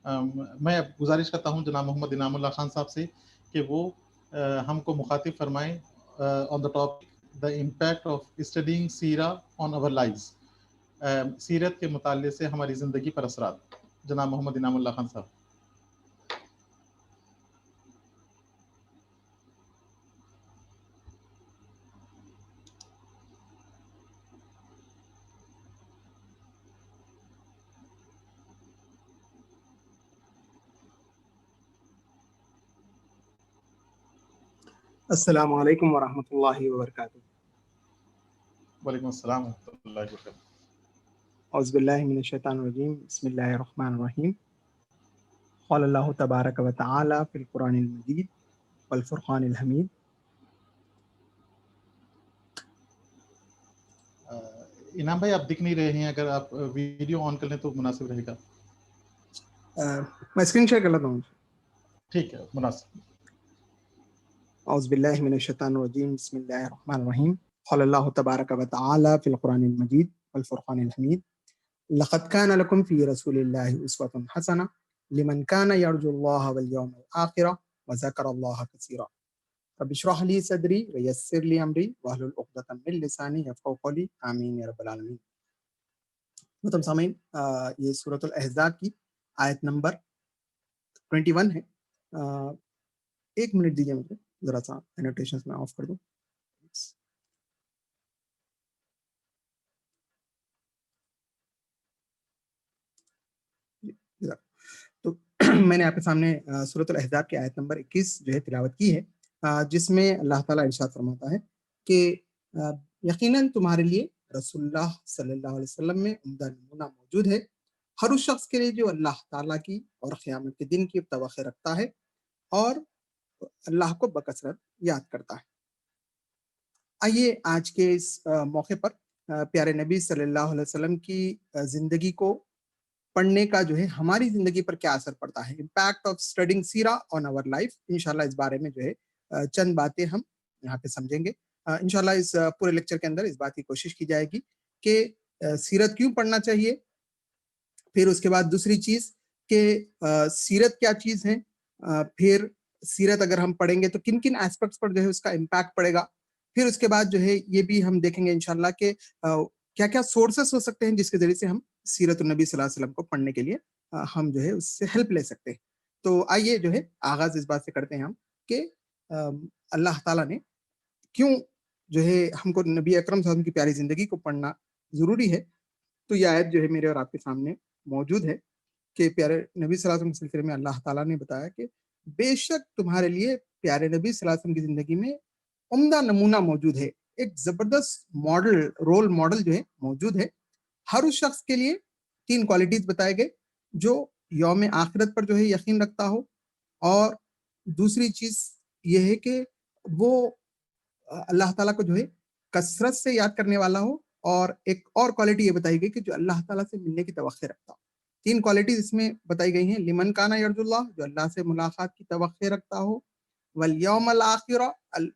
میں گزارش کرتا ہوں جناب محمد انعام اللہ خان صاحب سے کہ وہ ہم کو مخاطب فرمائیں on the topic the impact of studying Seerah on our lives, سیرت کے مطالعے سے ہماری زندگی پر اثرات۔ جناب محمد انعام اللہ خان صاحب۔ السلام علیکم ورحمۃ اللہ وبرکاتہ۔ وعلیکم السلام ورحمۃ اللہ وبرکاتہ۔ اعوذ باللہ من الشیطان الرجیم، بسم اللہ الرحمن الرحیم۔ قال اللہ تبارک و تعالی فی القرآن المجید والفرقان الحمید۔ انعام بھائی آپ دکھ نہیں رہے ہیں، اگر آپ ویڈیو آن کر لیں تو مناسب رہے گا۔ میں اسکرین شیئر کر لیتا ہوں۔ ٹھیک ہے، مناسب۔ اعوذ باللہ من الشیطان الرجیم، بسم اللہ الرحمن الرحیم۔ قال اللہ تبارک و تعالی فی القرآن المجید والفرقان الحمید۔ لقد كان لكم في رسول الله أسوة حسنة لمن كان يرجو الله واليوم الآخر وذكر الله كثيرا۔ رب اشرح لي صدري ويسر لي أمري واحلل عقدة من لساني يفقهوا قولي، آمین یا رب العالمین۔ محترم سامعین، یہ سورۃ الاحزاب کی آیت نمبر 21 ہے۔ ایک منٹ دیجیے مجھے، ذرا سا انوٹیشنز میں آف کر دوں۔ تو میں نے آپ کے سامنے سورۃ الاحزاب کی آیت نمبر 21 جو ہے تلاوت کی ہے، جس میں اللہ تعالیٰ ارشاد فرماتا ہے کہ یقیناً تمہارے لیے رسول اللہ صلی اللہ علیہ وسلم میں عمدہ نمونہ موجود ہے، ہر اس شخص کے لیے جو اللہ تعالیٰ کی اور قیامت کے دن کی توقع رکھتا ہے اور اللہ کو بکثرت یاد کرتا ہے۔ آئیے آج کے اس موقع پر پیارے نبی صلی اللہ علیہ وسلم کی زندگی کو پڑھنے کا جو ہے ہماری زندگی پر کیا اثر پڑتا ہے، امپیکٹ آف اسٹڈنگ سیرا آن آور لائف۔ انشاءاللہ اس بارے میں جو ہے چند باتیں ہم یہاں پہ سمجھیں گے۔ انشاءاللہ اس پورے لیکچر کے اندر اس بات کی کوشش کی جائے گی کہ سیرت کیوں پڑھنا چاہیے، پھر اس کے بعد دوسری چیز کہ سیرت کیا چیز ہے، پھر سیرت اگر ہم پڑھیں گے تو کن کن ایسپیکٹس پر جو ہے اس کا امپیکٹ پڑے گا، پھر اس کے بعد جو ہے یہ بھی ہم دیکھیں گے انشاءاللہ کہ کیا کیا سورسز ہو سکتے ہیں جس کے ذریعے سے ہم سیرت النبی صلی اللہ علیہ وسلم کو پڑھنے کے لیے ہم جو ہے اس سے ہیلپ لے سکتے ہیں۔ تو آئیے جو ہے آغاز اس بات سے کرتے ہیں ہم کہ اللہ تعالیٰ نے کیوں جو ہے ہم کو نبی اکرم صلی اللہ علیہ وسلم کی پیاری زندگی کو پڑھنا ضروری ہے۔ تو یہ آیت جو ہے میرے اور آپ کے سامنے موجود ہے کہ پیارے نبی صلی اللہ علیہ وسلم کے سلسلے میں اللہ تعالیٰ نے بتایا کہ بے شک تمہارے لیے پیارے نبی صلی اللہ علیہ وسلم کی زندگی میں عمدہ نمونہ موجود ہے، ایک زبردست ماڈل، رول ماڈل جو ہے موجود ہے۔ ہر اس شخص کے لیے 3 کوالٹیز بتائے گئے جو یوم آخرت پر جو ہے یقین رکھتا ہو، اور دوسری چیز یہ ہے کہ وہ اللہ تعالیٰ کو جو ہے کثرت سے یاد کرنے والا ہو، اور ایک اور کوالٹی یہ بتائی گئی کہ جو اللہ تعالیٰ سے ملنے کی توقع رکھتا ہو۔ 3 کوالٹیز اس میں بتائی گئی ہیں۔ لمن کانا یرجو اللہ، جو اللہ سے ملاقات کی توقع رکھتا ہو، والیوم الآخر،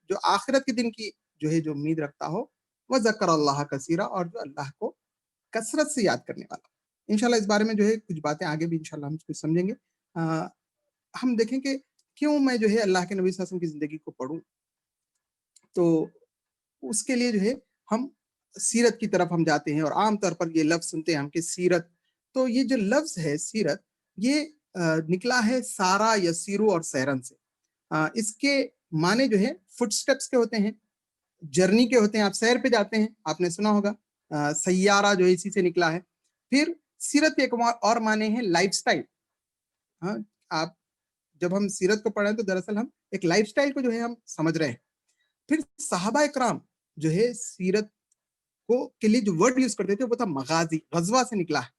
جو آخرت کے دن کی جو ہے جو امید رکھتا ہو، وذکر اللہ کثیرا، اور جو اللہ کو کثرت سے یاد کرنے والا۔ انشاءاللہ اس بارے میں جو ہے کچھ باتیں آگے بھی انشاءاللہ ہم کچھ سمجھیں گے۔ ہم دیکھیں کہ کیوں میں جو ہے اللہ کے نبی صلی اللہ علیہ وسلم کی زندگی کو پڑھوں، تو اس کے لیے جو ہے ہم سیرت کی طرف ہم جاتے ہیں، اور عام طور پر یہ لفظ سنتے ہیں ہم کہ سیرت، تو یہ جو لفظ ہے سیرت یہ نکلا ہے سارا یسیرو اور سیرن سے۔ اس کے معنی جو ہے فٹ سٹیپس کے ہوتے ہیں، جرنی کے ہوتے ہیں، آپ سیر پہ جاتے ہیں، آپ نے سنا ہوگا سیارہ جو اسی سے نکلا ہے۔ پھر سیرت کے ایک اور معنی ہے لائف سٹائل۔ آپ جب ہم سیرت کو پڑھیں تو دراصل ہم ایک لائف سٹائل کو جو ہے ہم سمجھ رہے ہیں۔ پھر صحابہ اکرام جو ہے سیرت کو کے لیے جو ورڈ یوز کرتے تھے وہ تھا مغازی، غزوہ سے نکلا ہے۔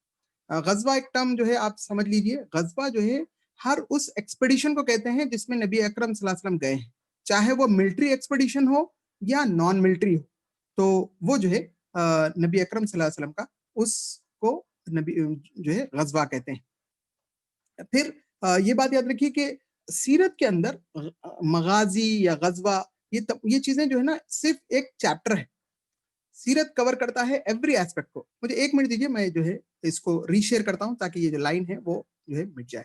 غزوہ ایک ٹرم جو ہے آپ سمجھ لیجئے، غزوہ جو ہے ہر اس ایکسپیڈیشن کو کہتے ہیں جس میں نبی اکرم صلی اللہ علیہ وسلم گئے ہیں، چاہے وہ ملٹری ایکسپیڈیشن ہو یا نان ملٹری ہو، تو وہ جو ہے نبی اکرم صلی اللہ علیہ وسلم کا اس کو نبی جو ہے غزوہ کہتے ہیں۔ پھر یہ بات یاد رکھیے کہ سیرت کے اندر مغازی یا غزوہ یہ چیزیں جو ہے نا صرف ایک چیپٹر ہے، سیرت کور کرتا ہے ایوری ایسپیکٹ کو۔ مجھے 1 منٹ دیجیے، میں جو ہے اس کو ری شیئر کرتا ہوں تاکہ یہ جو لائن ہے وہ جو ہے مٹ جائے۔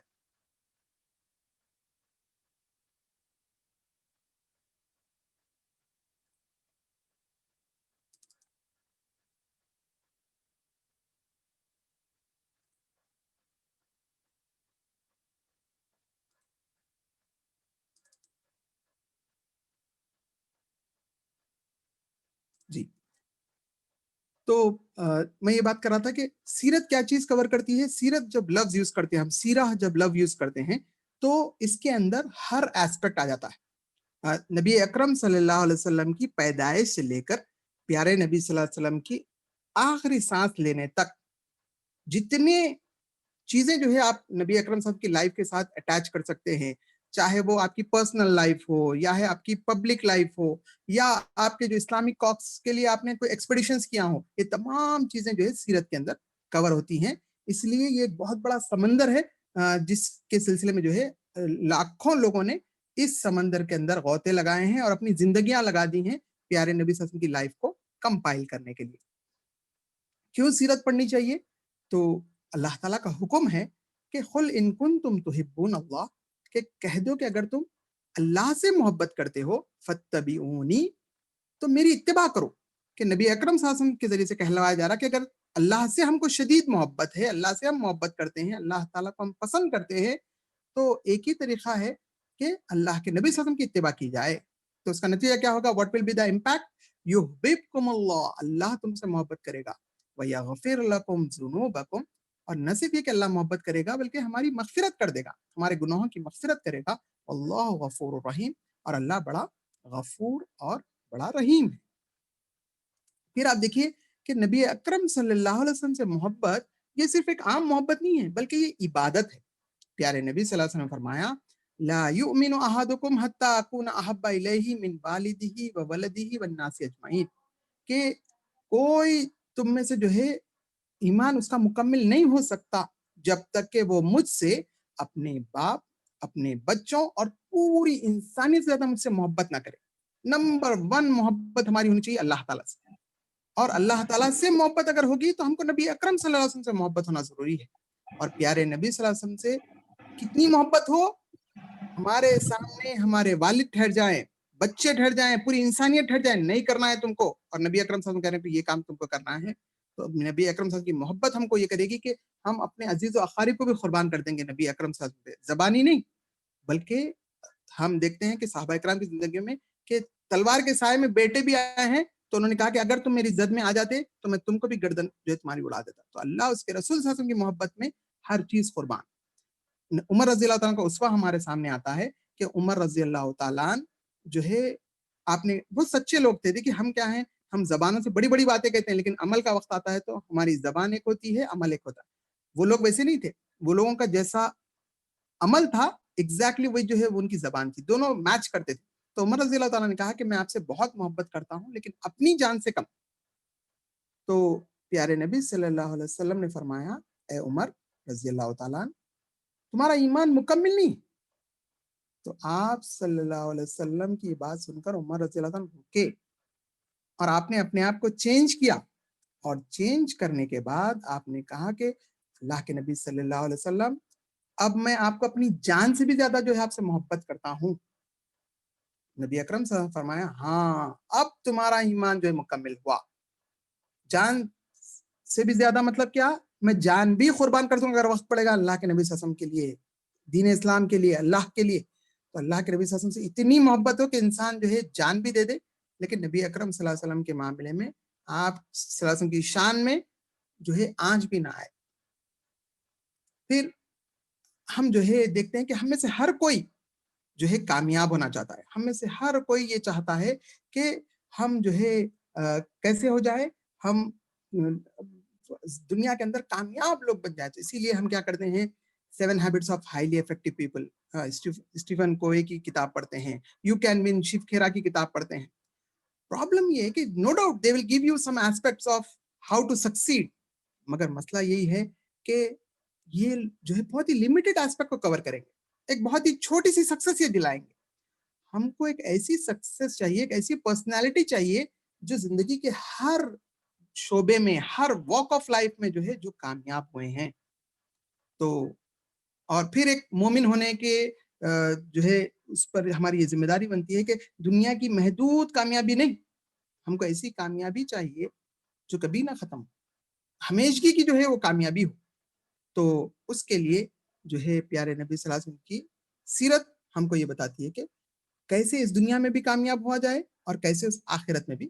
جی تو میں یہ بات کر رہا تھا کہ سیرت کیا چیز کور کرتی ہے. سیرت جب لفظ یوز کرتے ہیں ہم, سیرہ جب لفظ یوز کرتے ہیں تو اس کے اندر ہر ایسپیکٹ آ جاتا ہے. نبی اکرم صلی اللہ علیہ وسلم کی پیدائش سے لے کر پیارے نبی صلی اللہ علیہ وسلم کی آخری سانس لینے تک جتنے چیزیں جو ہے آپ نبی اکرم صاحب کی لائف کے ساتھ اٹیچ کر سکتے ہیں, چاہے وہ آپ کی پرسنل لائف ہو یا ہے آپ کی پبلک لائف ہو یا آپ کے جو اسلامک کاکس کے لیے آپ نے کوئی ایکسپیڈیشنز کیا ہو, یہ تمام چیزیں جو ہے سیرت کے اندر کور ہوتی ہیں. اس لیے یہ ایک بہت بڑا سمندر ہے جس کے سلسلے میں جو ہے لاکھوں لوگوں نے اس سمندر کے اندر غوطے لگائے ہیں اور اپنی زندگیاں لگا دی ہیں پیارے نبی صلی اللہ علیہ وسلم کی لائف کو کمپائل کرنے کے لیے. کیوں سیرت پڑھنی چاہیے؟ تو اللہ تعالیٰ کا حکم ہے کہ قل ان کنتم تحبون اللہ, کہ کہہ دو کہ اگر تم اللہ سے محبت کرتے ہو فاتبعونی, تو میری اتباع کرو. کہ نبی اکرم صلی اللہ علیہ وسلم کے ذریعے سے کہلوایا جا رہا کہ اگر اللہ سے ہم کو شدید محبت ہے, اللہ سے ہم محبت کرتے ہیں, اللہ تعالیٰ کو ہم پسند کرتے ہیں, تو ایک ہی طریقہ ہے کہ اللہ کے نبی صلی اللہ علیہ وسلم کی اتباع کی جائے. تو اس کا نتیجہ کیا ہوگا؟ What will be the impact? یحببکم اللہ, اللہ تم سے محبت کرے گا. وَيَغْفِرْ لَكُمْ ذُنُوبَكُمْ, اور نہ صرف یہ کہ اللہ محبت کرے گا بلکہ ہماری مغفرت کر دے گا, ہمارے گناہوں کی مغفرت کرے گا. اللہ غفور الرحیم, اور اللہ بڑا غفور اور بڑا رحیم ہے. پھر آپ دیکھیے کہ نبی اکرم صلی اللہ علیہ وسلم سے محبت یہ صرف ایک عام محبت نہیں ہے بلکہ یہ عبادت ہے. پیارے نبی صلی اللہ علیہ وسلم نے فرمایا لا یؤمن احدکم حتی اکون احب الیہ من والدہ وولدہ والناس اجمعین, کہ کوئی تم میں سے جو ہے ایمان اس کا مکمل نہیں ہو سکتا جب تک کہ وہ مجھ سے اپنے باپ, اپنے بچوں اور پوری انسانیت سے زیادہ مجھ سے محبت نہ کرے. نمبر 1 محبت ہماری ہونی چاہیے اللہ تعالیٰ سے, اور اللہ تعالیٰ سے محبت اگر ہوگی تو ہم کو نبی اکرم صلی اللہ علیہ وسلم سے محبت ہونا ضروری ہے. اور پیارے نبی صلی اللہ علیہ وسلم سے کتنی محبت ہو, ہمارے سامنے ہمارے والد ٹھہر جائیں, بچے ٹھہر جائیں, پوری انسانیت ٹھہر جائیں, نہیں کرنا ہے تم کو, اور نبی اکرم صلی اللہ علیہ وسلم کہہ رہے ہیں کہ یہ کام تم کو کرنا ہے, تو نبی اکرم صلی اللہ علیہ وسلم کی محبت ہم کو یہ کرے گی کہ ہم اپنے عزیز و اقارب کو بھی قربان کر دیں گے نبی اکرم صلی اللہ علیہ وسلم پہ. زبانی نہیں, بلکہ ہم دیکھتے ہیں کہ صحابہ اکرام کی زندگیوں میں کہ تلوار کے سائے میں بیٹے بھی آئے ہیں تو انہوں نے کہا کہ اگر تم میری زد میں آ جاتے تو میں تم کو بھی گردن جو ہے تمہاری اڑا دیتا. تو اللہ اس کے رسول صلی اللہ علیہ وسلم کی محبت میں ہر چیز قربان. عمر رضی اللہ تعالیٰ کا اسوہ ہمارے سامنے آتا ہے کہ عمر رضی اللہ تعالیٰ جو ہے آپ نے بہت سچے لوگ تھے. کہ ہم کیا ہیں, ہم زبانوں سے بڑی بڑی باتیں کہتے ہیں لیکن عمل کا وقت آتا ہے تو ہماری زبان ایک ہوتی ہے, عمل ایک ہوتا ہے. وہ لوگ ویسے نہیں تھے, وہ لوگوں کا جیسا عمل تھا ایگزیکٹلی وہی جو ہے وہ ان کی زبان تھی, دونوں میچ کرتے تھے. تو عمر رضی اللہ تعالیٰ نے کہا کہ میں آپ سے بہت محبت کرتا ہوں لیکن اپنی جان سے کم. تو پیارے نبی صلی اللہ علیہ وسلم نے فرمایا اے عمر رضی اللہ تعالیٰ تمہارا ایمان مکمل نہیں. تو آپ صلی اللہ علیہ وسلم کی بات سن کر عمر رضی اللہ عنہ رکے اور آپ نے اپنے آپ کو چینج کیا, اور چینج کرنے کے بعد آپ نے کہا کہ اللہ کے نبی صلی اللہ علیہ وسلم اب میں آپ کو اپنی جان سے بھی زیادہ جو ہے آپ سے محبت کرتا ہوں. نبی اکرم صلی اللہ علیہ وسلم فرمایا ہاں اب تمہارا ایمان جو ہے مکمل ہوا. جان سے بھی زیادہ مطلب کیا, میں جان بھی قربان کر دوں اگر وقت پڑے گا اللہ کے نبی صلی اللہ علیہ وسلم کے لیے, دین اسلام کے لیے, اللہ کے لیے. تو اللہ کے نبی صلی اللہ علیہ وسلم سے اتنی محبت ہو کہ انسان جو ہے جان بھی دے دے, لیکن نبی اکرم صلی اللہ علیہ وسلم کے معاملے میں آپ صلی اللہ علیہ وسلم کی شان میں جو ہے آنچ بھی نہ آئے. پھر ہم جو ہے دیکھتے ہیں کہ ہم میں سے ہر کوئی جو ہے کامیاب ہونا چاہتا ہے, ہم میں سے ہر کوئی یہ چاہتا ہے کہ ہم جو ہے کیسے ہو جائے, ہم دنیا کے اندر کامیاب لوگ بن جائیں. اسی لیے ہم کیا کرتے ہیں, 7 Habits of Highly Effective People, Stephen Covey کی کتاب پڑھتے ہیں, you can one Shiv Khera کی کتاب پڑھتے ہیں. پرابلم یہ ہے کہ no doubt they will give you some aspects of how to succeed, مگر مسئلہ یہی ہے کہ یہ جو ہے بہت ہی لمیٹڈ ایسپیکٹ کو کور کریں گے, ایک بہت ہی چھوٹی سی سکسیس یہ دلائیں گے. ہم کو ایک ایسی سکسیس چاہیے, ایک ایسی پرسنالٹی چاہیے جو زندگی کے ہر شعبے میں, ہر واک آف لائف میں جو ہے جو کامیاب ہوئے ہیں. تو اور پھر ایک مومن ہونے کے جو ہے اس پر ہماری یہ ذمہ داری بنتی ہے کہ دنیا کی محدود کامیابی نہیں, ہم کو ایسی کامیابی چاہیے جو کبھی نہ ختم ہو, ہمیشگی کی جو ہے وہ کامیابی ہو. تو اس کے لیے جو ہے پیارے نبی صلی اللہ علیہ وسلم کی سیرت ہم کو یہ بتاتی ہے کہ کیسے اس دنیا میں بھی کامیاب ہوا جائے اور کیسے اس آخرت میں بھی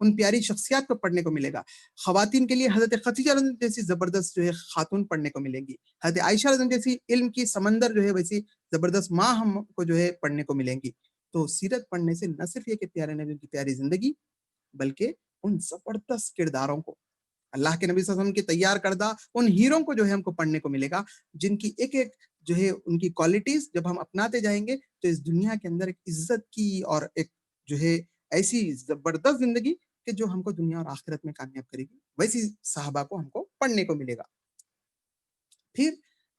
ان پیاری شخصیات کو پڑھنے کو ملے گا. خواتین کے لیے حضرت خدیجہ رضی اللہ عنہا جیسی زبردست جو ہے خاتون پڑھنے کو ملیں گی. حضرت عائشہ رضی اللہ عنہا جیسی علم کی سمندر جو ہے ویسی زبردست ماں ہم کو جو ہے پڑھنے کو ملیں گی. تو سیرت پڑھنے سے نہ صرف یہ کہ پیارے نبی کی پیاری زندگی، بلکہ ان زبردست کرداروں کو، اللہ کے نبی صلی اللہ علیہ وسلم کے تیار کردہ ان ہیروں کو جو ہے ہم کو پڑھنے کو ملے گا، جن کی ایک ایک جو ہے ان کی کوالٹیز جب ہم اپناتے جائیں گے تو اس دنیا کے اندر ایک عزت کی اور ایک جو ہے ایسی زبردست زندگی کہ جو ہم کو دنیا اور آخرت میں کامیاب کرے گی، ویسی صحابہ کو ہم کو پڑھنے کو ملے گا. پھر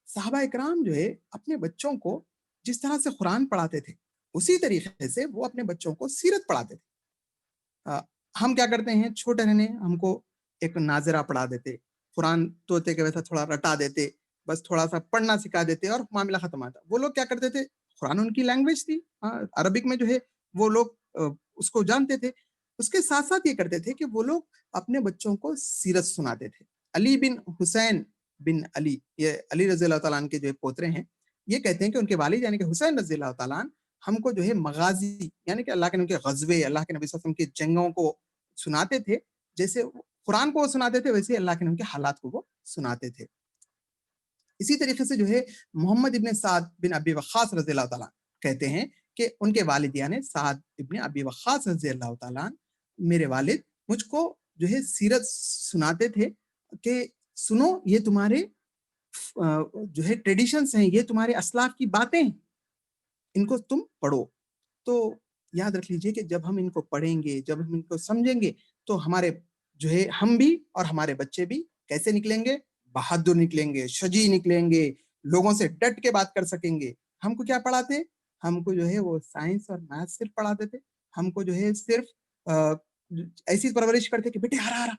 صحابہ اکرام جو ہے اپنے بچوں کو جس طرح سے قرآن پڑھاتے تھے اسی طریقے سے وہ اپنے بچوں کو سیرت پڑھاتے تھے. ہم کیا کرتے ہیں، چھوٹے رہنے ہم کو ایک ناظرہ پڑھا دیتے، قرآن طوطے کے ویسا تھوڑا رٹا دیتے، بس تھوڑا سا پڑھنا سکھا دیتے اور معاملہ ختم آتا. وہ لوگ کیا کرتے تھے، قرآن ان کی لینگویج تھی، عربک میں جو ہے وہ لوگ اس کو جانتے تھے. اس کے ساتھ ساتھ یہ کرتے تھے کہ وہ لوگ اپنے بچوں کو سیرت سناتے تھے. علی بن حسین بن علی، یہ علی رضی اللہ تعالیٰ عنہ کے جو پوترے ہیں، یہ کہتے ہیں کہ ان کے والد یعنی کہ حسین رضی اللہ تعالیٰ عنہ ہم کو جو ہے مغازی یعنی کہ اللہ کے نبی کے غزوے، اللہ کے نبی صلی اللہ علیہ وسلم کی جنگوں کو سناتے تھے. جیسے قرآن کو وہ سناتے تھے ویسے اللہ کے نبی کے حالات کو وہ سناتے تھے. اسی طریقے سے جو ہے محمد ابن سعد بن ابی وقاص رضی اللہ تعالیٰ کہتے ہیں کہ ان کے والد یعنی سعد ابن ابی وقاص رضی اللہ تعالیٰ میرے والد مجھ کو جو ہے سیرت سناتے تھے کہ سنو یہ تمہارے جو ہے ٹریڈیشنز ہیں، یہ تمہارے اسلاف کی باتیں ہیں، ان کو تم پڑھو. تو یاد رکھ لیجئے کہ جب ہم ان کو پڑھیں گے، جب ہم ان کو سمجھیں گے تو ہمارے جو ہے ہم بھی اور ہمارے بچے بھی کیسے نکلیں گے، بہادر نکلیں گے، شجاع نکلیں گے، لوگوں سے ڈٹ کے بات کر سکیں گے. ہم کو کیا پڑھاتے، ہم کو جو ہے وہ سائنس اور میتھ صرف پڑھاتے تھے. ہم کو جو ہے صرف ایسی پرورش کرتے کہ بیٹے ہرا ہرا،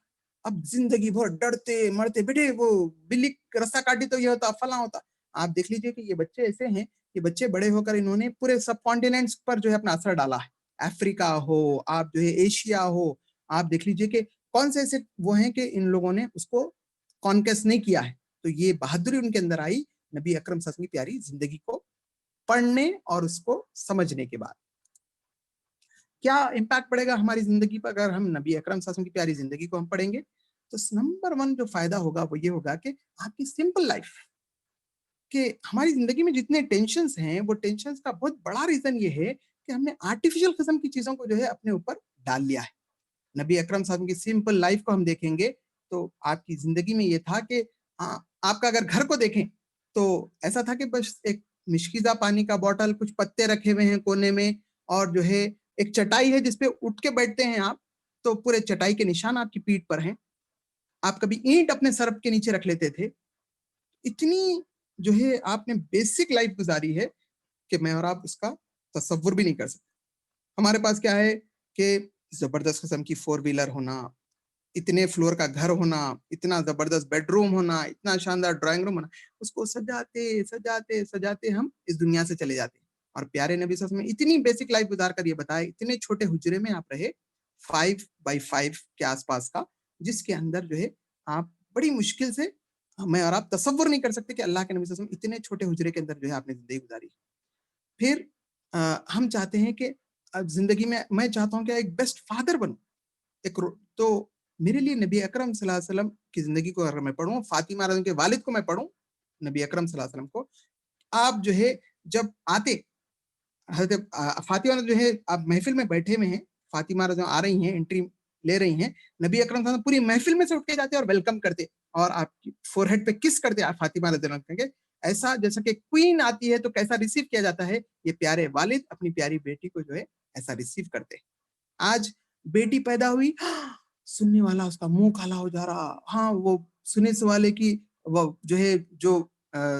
اب زندگی بھر ڈرتے مرتے، بیٹے وہ بلی رستہ کاٹی تو یہ ہوتا فلاں ہوتا. آپ دیکھ لیجئے کہ یہ بچے ایسے ہیں، یہ بچے بڑے ہو کر انہوں نے پورے سب کانٹیننٹس پر جو ہے اپنا اثر ڈالا ہے. افریقہ ہو، آپ جو ہے ایشیا ہو، آپ دیکھ لیجئے کہ کون سے ایسے وہ ہیں کہ ان لوگوں نے اس کو کانکیسٹ نہیں کیا ہے. تو یہ بہادری ان کے اندر آئی نبی اکرم صلی اللہ علیہ وسلم کی پیاری زندگی کو پڑھنے اور اس کو سمجھنے کے بعد. کیا امپیکٹ پڑے گا ہماری زندگی پر اگر ہم نبی اکرم صلی اللہ علیہ وسلم کی پیاری زندگی کو ہم پڑھیں گے؟ تو نمبر 1 جو فائدہ ہوگا وہ یہ ہوگا کہ آپ کی سمپل لائف، کہ ہماری زندگی میں جتنے ٹینشنز ہیں وہ ٹینشنز کا بہت بڑا ریزن یہ ہے کہ ہم نے آرٹیفیشل قسم کی چیزوں کو جو ہے اپنے اوپر ڈال لیا ہے. نبی اکرم صلی اللہ علیہ وسلم کی سمپل لائف کو ہم دیکھیں گے تو آپ کی زندگی میں یہ تھا کہ آپ کا اگر گھر کو دیکھیں تو ایسا تھا کہ بس ایک مشکیزہ پانی کا بوٹل، کچھ پتے رکھے ہوئے ہیں کونے میں، اور جو ہے ایک چٹائی ہے جس پہ اٹھ کے بیٹھتے ہیں آپ تو پورے چٹائی کے نشان آپ کی پیٹھ پر ہیں. آپ کبھی اینٹ اپنے سر کے نیچے رکھ لیتے تھے. اتنی جو ہے آپ نے بیسک لائف گزاری ہے کہ میں اور آپ اس کا تصور بھی نہیں کر سکتے. ہمارے پاس کیا ہے کہ زبردست قسم کی 4 ویلر ہونا، اتنے فلور کا گھر ہونا، اتنا زبردست بیڈ روم ہونا، اتنا شاندار ڈرائنگ روم ہونا، اس کو سجاتے سجاتے سجاتے ہم اس دنیا سے چلے جاتے ہیں. اور پیارے نبی صلی اللہ علیہ وسلم اتنی بیسک لائف گزار کر یہ بتائے، اتنے چھوٹے حجرے میں آپ رہے 5x5 کے آس پاس کا، جس کے اندر جو ہے آپ بڑی مشکل سے، میں اور آپ تصور نہیں کر سکتے کہ اللہ کے نبی صلی اللہ علیہ وسلم اتنے چھوٹے حجرے کے اندر جو ہے آپ نے زندگی گزاری. پھر ہم چاہتے ہیں کہ زندگی میں چاہتا ہوں کہ ایک بیسٹ فادر بنوں. تو میرے لیے نبی اکرم صلی اللہ علیہ وسلم کی زندگی کو اگر میں پڑھوں، فاطمہ رضی اللہ عنہا کے والد کو میں پڑھوں، نبی اکرم صلی اللہ علیہ وسلم کو، آپ جو ہے جب آتے، حضرت فاطمہ جو ہے آپ محفل میں بیٹھے ہوئے ہیں، فاطمہ رضی اللہ آ رہی ہیں، انٹری لے رہی ہیں، نبی اکرم صلی اللہ علیہ وسلم پوری محفل میں سے اٹھ کے جاتے اور ویلکم کرتے اور آپ کی فور ہیڈ پہ کس کرتے فاطمہ رضی اللہ عنہ کے، ایسا جیسا کہ کوئین آتی ہے تو کیسا ریسیو کیا جاتا ہے، یہ پیارے والد اپنی پیاری بیٹی کو جو ہے ایسا ریسیو کرتے. آج بیٹی پیدا ہوئی، سننے والا اس کا منہ کالا ہو جا رہا، ہاں وہ سننے والے کی وہ جو ہے جو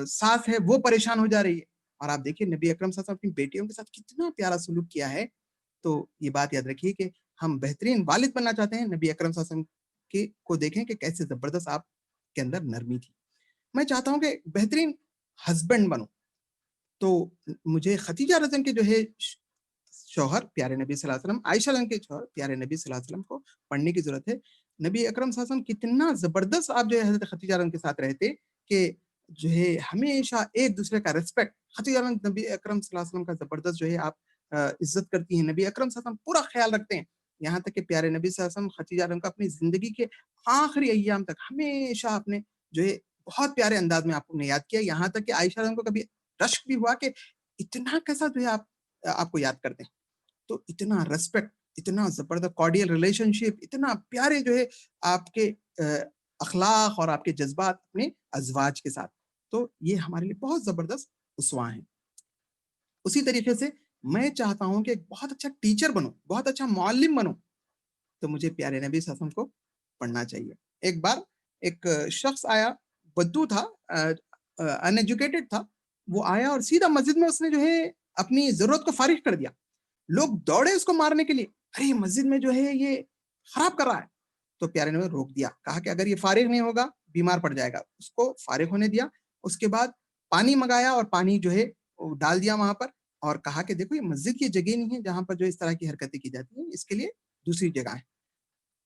ساس ہے وہ پریشان ہو جا رہی ہے. اور آپ دیکھیں نبی اکرم صلی اللہ علیہ وسلم اپنی بیٹیوں کے ساتھ کتنا پیارا سلوک کیا ہے. تو یہ بات یاد رکھیے کہ ہم بہترین والد بننا چاہتے ہیں، نبی اکرم صلی اللہ علیہ وسلم کو دیکھیں کہ کیسے زبردست آپ کے اندر نرمی تھی. میں چاہتا ہوں کہ بہترین ہسبینڈ بنوں، تو مجھے خدیجہ رضی اللہ عنہا کے جو ہے شوہر پیارے نبی صلی اللہ علیہ وسلم، عائشہ رضی اللہ عنہا کے شوہر پیارے نبی صلی اللہ علیہ وسلم کو پڑھنے کی ضرورت ہے. نبی اکرم صلی اللہ علیہ وسلم کتنا زبردست آپ جو ہے حضرت خدیجہ رضی اللہ عنہا کے ساتھ رہتے کہ جو ہے ہمیشہ ایک دوسرے کا ریسپیکٹ. خدیجہ رضی اللہ عنہا نبی اکرم صلی اللہ علیہ وسلم کا زبردست جو ہے آپ عزت کرتی ہیں، نبی اکرم صلی اللہ علیہ وسلم پورا خیال رکھتے ہیں. یہاں تک کہ پیارے نبی صلی اللہ علیہ وسلم خدیجہ رضی اللہ عنہا اپنی زندگی کے آخری ایام تک ہمیشہ آپ نے جو ہے بہت پیارے انداز میں آپ نے یاد کیا، یہاں تک کہ عائشہ رضی اللہ عنہا کو کبھی رشک بھی ہوا کہ اتنا کیسا جو ہے آپ کو یاد کرتے ہیں. تو اتنا ریسپیکٹ، اتنا زبردست کارڈیل ریلیشن شپ، اتنا پیارے جو ہے آپ کے اخلاق اور آپ کے جذبات اپنے ازواج کے ساتھ. تو یہ ہمارے لیے بہت زبردست اسوہ ہیں. اسی طریقے سے میں چاہتا ہوں کہ ایک بہت اچھا ٹیچر بنوں، بہت اچھا معلم بنوں، تو مجھے پیارے نبی صلی اللہ علیہ وسلم کو پڑھنا چاہیے. ایک بار ایک شخص آیا، بدو تھا، ان ایجوکیٹڈ تھا، وہ آیا اور سیدھا مسجد میں اس نے جو ہے اپنی ضرورت کو فارغ کر دیا. لوگ دوڑے اس کو مارنے کے لیے، ارے مسجد میں جو ہے یہ خراب کر رہا ہے. تو پیارے نے روک دیا، کہا کہ اگر یہ فارغ نہیں ہوگا بیمار پڑ جائے گا. اس کو فارغ ہونے دیا. اس کے بعد پانی منگایا اور پانی جو ہے ڈال دیا وہاں پر، اور کہا کہ دیکھو یہ مسجد کی جگہ نہیں ہے جہاں پر جو اس طرح کی حرکتیں کی جاتی ہیں، اس کے لیے دوسری جگہ ہے.